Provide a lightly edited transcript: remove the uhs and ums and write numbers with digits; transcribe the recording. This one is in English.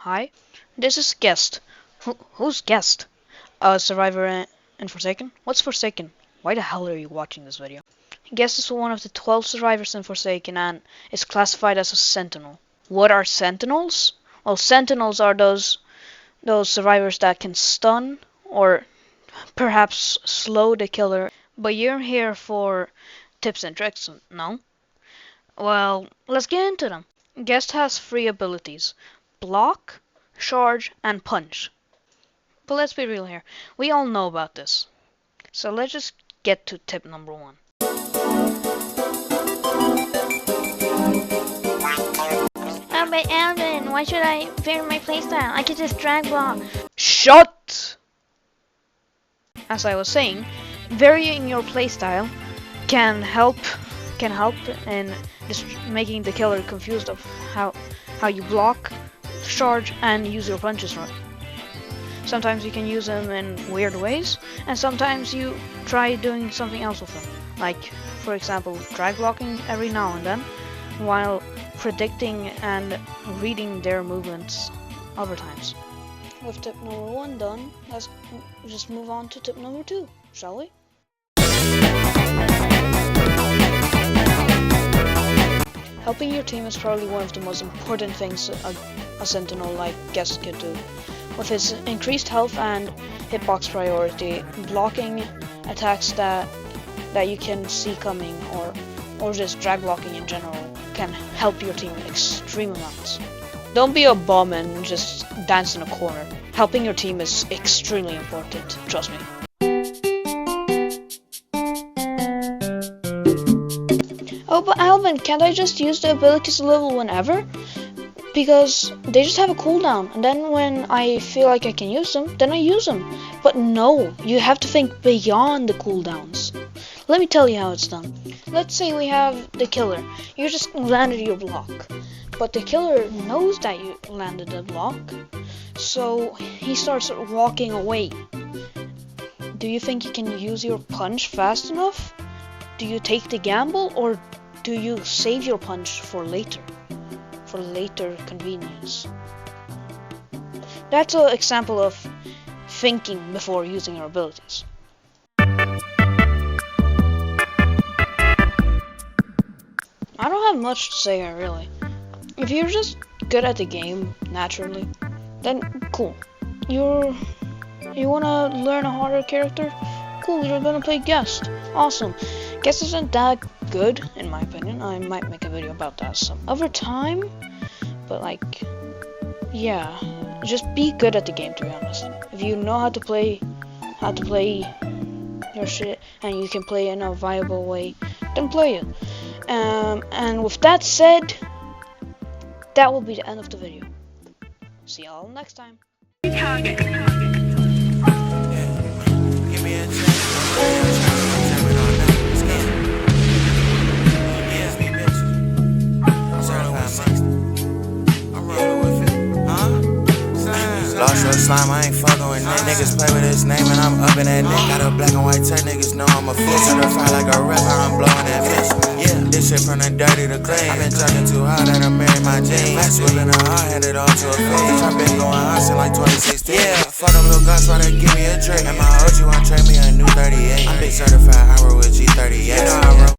Hi, this is Guest. Who's Guest? Survivor in Forsaken? What's Forsaken? Why the hell are you watching this video? Guest is one of the 12 survivors in Forsaken and is classified as a sentinel. What are sentinels? Well, sentinels are those survivors that can stun or perhaps slow the killer. But you're here for tips and tricks, no? Well, let's get into them. Guest has 3 abilities: block, charge, and punch. But let's be real here. We all know about this. So let's just get to tip number 1. Oh, but Alvin, why should I vary my playstyle? I could just drag block. Shut! As I was saying, varying your playstyle can help in just making the killer confused of how you block, charge, and use your punches right. Sometimes you can use them in weird ways, and sometimes you try doing something else with them. Like, for example, drag blocking every now and then, while predicting and reading their movements other times. With tip number 1 done, let's just move on to tip number 2, shall we? Helping your team is probably one of the most important things a sentinel like Guest could do. With his increased health and hitbox priority, blocking attacks that you can see coming or just drag blocking in general can help your team extreme amounts. Don't be a bum and just dance in a corner. Helping your team is extremely important, trust me. Oh, but Alvin, can't I just use the abilities level whenever? Because they just have a cooldown, and then when I feel like I can use them, then I use them. But no, you have to think beyond the cooldowns. Let me tell you how it's done. Let's say we have the killer. You just landed your block, but the killer knows that you landed the block, so he starts walking away. Do you think you can use your punch fast enough? Do you take the gamble, or do you save your punch for later convenience? That's an example of thinking before using your abilities. I don't have much to say here, really. If you're just good at the game naturally, then cool. You wanna learn a harder character? Cool, you're gonna play Guest. Awesome. Guest isn't that good, in my opinion. I might make a video about that some other time. But like, yeah, just be good at the game, to be honest. If you know how to play your shit and you can play in a viable way, then play it. And with that said, that will be the end of the video. See y'all next time. Lost your slime, I ain't fucking with niggas play with his name and I'm up in that neck. Got a black and white tech, niggas know I'm a fish. Certified like a rapper, I'm blowing that bitch. Yeah, this shit from the dirty to clean. I been talking too hard that I married my jeans. Last whipping her hard, headed all to a fish. I been going hard since like 2016. Yeah, fuck them little guns, why they give me a drink. And my OG won't trade me a new 38. I'm big certified, I roll with G38. You know I roll.